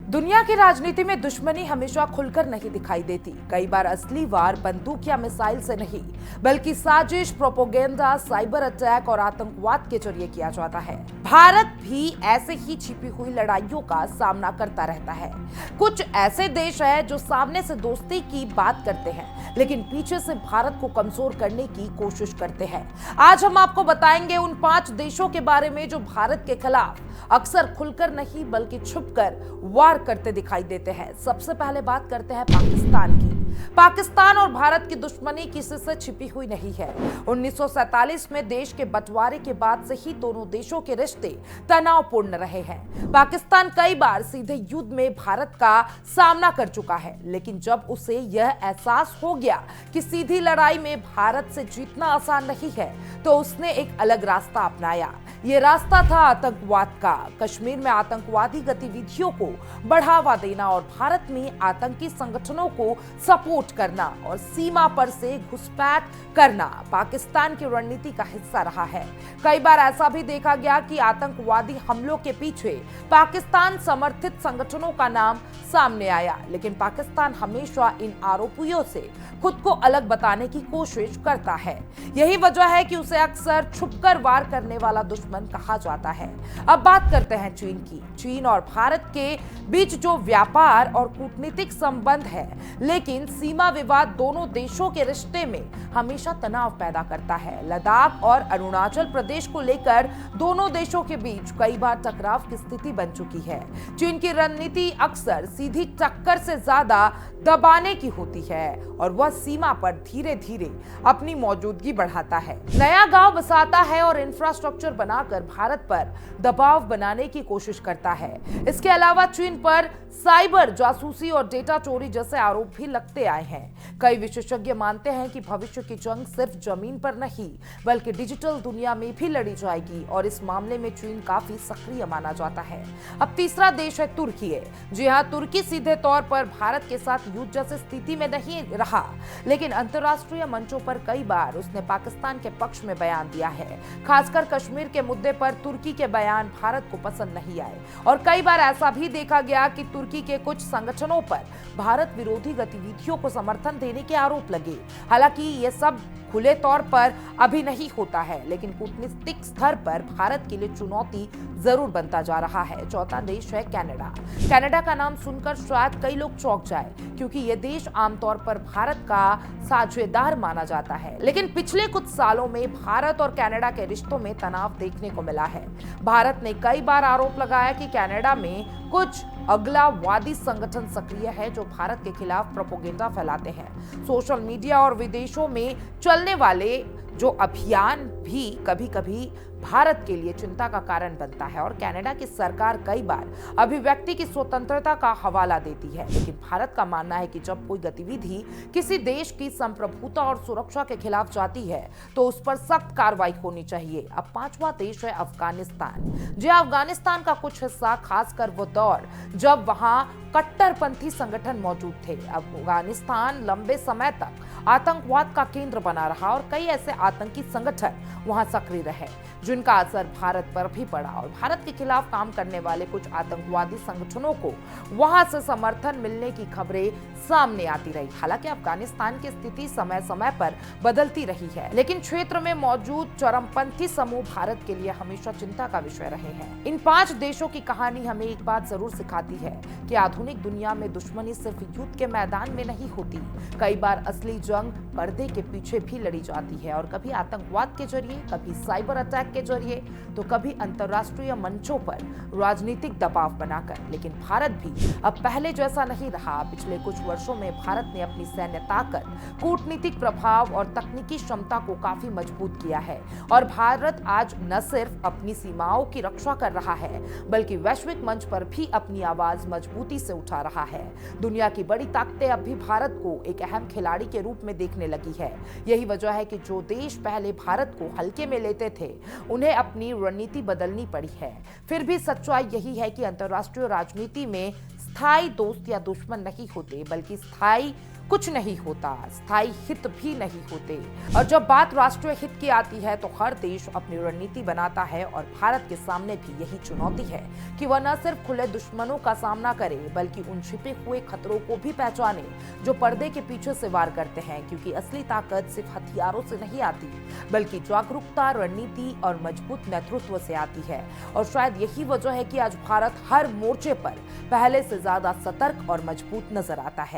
दुनिया की राजनीति में दुश्मनी हमेशा खुलकर नहीं दिखाई देती। कई बार असली वार बंदूक या मिसाइल से नहीं, बल्कि साजिश, प्रोपेगेंडा, साइबर अटैक और आतंकवाद के जरिए किया जाता है। भारत भी ऐसे ही छिपी हुई लड़ाइयों का सामना करता रहता है। कुछ ऐसे देश हैं जो सामने से दोस्ती की बात करते हैं, लेकिन पीछे से भारत को कमजोर करने की कोशिश करते हैं। आज हम आपको बताएंगे उन 5 देशों के बारे में जो भारत के खिलाफ अक्सर खुलकर नहीं बल्कि छुपकर वार करते दिखाई देते हैं। सबसे पहले बात करते हैं पाकिस्तान की। पाकिस्तान और भारत की दुश्मनी किसी से छिपी हुई नहीं है। 1947 में देश के बंटवारे के बाद से ही दोनों देशों के रिश्ते तनावपूर्ण रहे हैं। पाकिस्तान कई बार सीधे युद्ध में भारत का सामना कर चुका है, लेकिन जब उसे यह एहसास हो गया कि सीधी लड़ाई में भारत से जीतना आसान नहीं है, तो उसने एक अलग रास्ता अपनाया। ये रास्ता था आतंकवाद का। कश्मीर में आतंकवादी गतिविधियों को बढ़ावा देना और भारत में आतंकी संगठनों को सपोर्ट करना और सीमा पर से घुसपैठ करना पाकिस्तान की रणनीति का हिस्सा रहा है। कई बार ऐसा भी देखा गया कि आतंकवादी हमलों के पीछे पाकिस्तान समर्थित संगठनों का नाम सामने आया, लेकिन पाकिस्तान हमेशा इन आरोपियों से खुद को अलग बताने की कोशिश करता है। यही वजह है कि उसे अक्सर छुपकर वार करने वाला दुश्मन कहा जाता है। अब बात करते हैं चीन की। चीन और भारत के बीच जो व्यापार और कूटनीतिक संबंध है, लेकिन सीमा विवाद दोनों देशों के रिश्ते में हमेशा तनाव पैदा करता है। लद्दाख और अरुणाचल प्रदेश को लेकर दोनों देशों के बीच कई बार टकराव की स्थिति बन चुकी है। चीन की रणनीति अक्सर सीधी टक्कर से ज्यादा दबाने की होती है और वह सीमा पर धीरे धीरे अपनी मौजूदगी बढ़ाता है, नया गांव बसाता है और इंफ्रास्ट्रक्चर बनाकर भारत पर दबाव बनाने की कोशिश करता है। इसके अलावा चीन पर साइबर जासूसी और डेटा चोरी जैसे आरोप भी लगते आए हैं। कई विशेषज्ञ मानते हैं कि भविष्य की जंग सिर्फ जमीन पर नहीं बल्कि डिजिटल दुनिया में भी लड़ी जाएगी और इस मामले में चीन काफी सक्रिय माना जाता है। अब तीसरा देश है तुर्की। जी हाँ, तुर्की सीधे तौर पर भारत के साथ युद्ध जैसी स्थिति में नहीं रहा, लेकिन अंतर्राष्ट्रीय मंचों पर कई बार उसने पाकिस्तान के पक्ष में बयान दिया है। खासकर कश्मीर के मुद्दे पर तुर्की के बयान भारत को पसंद नहीं आए और कई बार ऐसा भी देखा गया कि तुर्की के कुछ संगठनों पर भारत विरोधी गतिविधियों को समर्थन देने के आरोप लगे। हालांकि ये सब खुले तौर पर अभी नहीं होता है, लेकिन कूटनीतिक स्तर पर भारत के लिए चुनौती जरूर बनता जा रहा है। चौथा देश है कनाडा। कनाडा का नाम सुनकर शायद कई लोग चौंक जाए, क्योंकि यह देश आमतौर पर भारत का साझेदार माना जाता है, लेकिन पिछले कुछ सालों में भारत और कनाडा के रिश्तों में तनाव देखने को मिला है। भारत ने कई बार आरोप लगाया कि कनाडा में कुछ अगलावादी संगठन सक्रिय है जो भारत के खिलाफ प्रोपेगेंडा फैलाते हैं। सोशल मीडिया और विदेशों में चलने वाले जो अभियान भी कभी-कभी भारत के लिए चिंता का कारण बनता है और कनाडा की सरकार कई बार अभिव्यक्ति की स्वतंत्रता का हवाला देती है, लेकिन भारत का मानना है कि जब कोई गतिविधि किसी देश की संप्रभुता और सुरक्षा के खिलाफ जाती है तो उस पर सख्त कार्रवाई होनी चाहिए। अब पांचवा देश है अफगानिस्तान। जी, अफगानिस्तान का कुछ हिस्सा, खासकर वो दौर जब वहां कट्टरपंथी संगठन मौजूद थे। अफगानिस्तान लंबे समय तक आतंकवाद का केंद्र बना रहा और कई ऐसे आतंकी संगठन वहां सक्रिय रहे जिनका असर भारत पर भी पड़ा और भारत के खिलाफ काम करने वाले कुछ आतंकवादी संगठनों को वहां से समर्थन मिलने की खबरें सामने आती रही। हालांकि अफगानिस्तान की स्थिति समय समय पर बदलती रही है, लेकिन क्षेत्र में मौजूद चरमपंथी समूह भारत के लिए हमेशा चिंता का विषय रहे हैं। इन 5 देशों की कहानी हमें एक बात जरूर सिखाती है कि आधुनिक दुनिया में दुश्मनी सिर्फ युद्ध के मैदान में नहीं होती। कई बार असली जंग पर्दे के पीछे भी लड़ी जाती है और कभी आतंकवाद के जरिए, कभी साइबर अटैक के जरिए, तो कभी अंतर्राष्ट्रीय मंचों पर राजनीतिक दबाव बनाकर। लेकिन भारत भी अब पहले जैसा नहीं रहा। पिछले कुछ वर्षों में भारत ने अपनी सैन्य ताकत, कूटनीतिक प्रभाव और तकनीकी क्षमता को काफी मजबूत किया है और भारत आज न सिर्फ अपनी सीमाओं की रक्षा कर रहा है बल्कि वैश्विक मंच पर भी अपनी आवाज मजबूती से उठा रहा है। दुनिया की बड़ी ताकतें अब भी भारत को एक अहम खिलाड़ी के रूप में देखने लगी है। यही वजह है कि जो देश पहले भारत को हल्के में लेते थे, उन्हें अपनी रणनीति बदलनी पड़ी है। फिर भी सच्चाई यही है कि अंतर्राष्ट्रीय राजनीति में स्थायी दोस्त या दुश्मन नहीं होते, बल्कि स्थायी कुछ नहीं होता, स्थायी हित भी नहीं होते। और जब बात राष्ट्रीय हित की आती है तो हर देश अपनी रणनीति बनाता है और भारत के सामने भी यही चुनौती है कि वह न सिर्फ खुले दुश्मनों का सामना करे बल्कि उन छिपे हुए खतरों को भी पहचाने जो पर्दे के पीछे से वार करते हैं, क्योंकि असली ताकत सिर्फ हथियारों से नहीं आती बल्कि जागरूकता, रणनीति और मजबूत नेतृत्व से आती है। और शायद यही वजह है कि आज भारत हर मोर्चे पर पहले से ज्यादा सतर्क और मजबूत नजर आता है।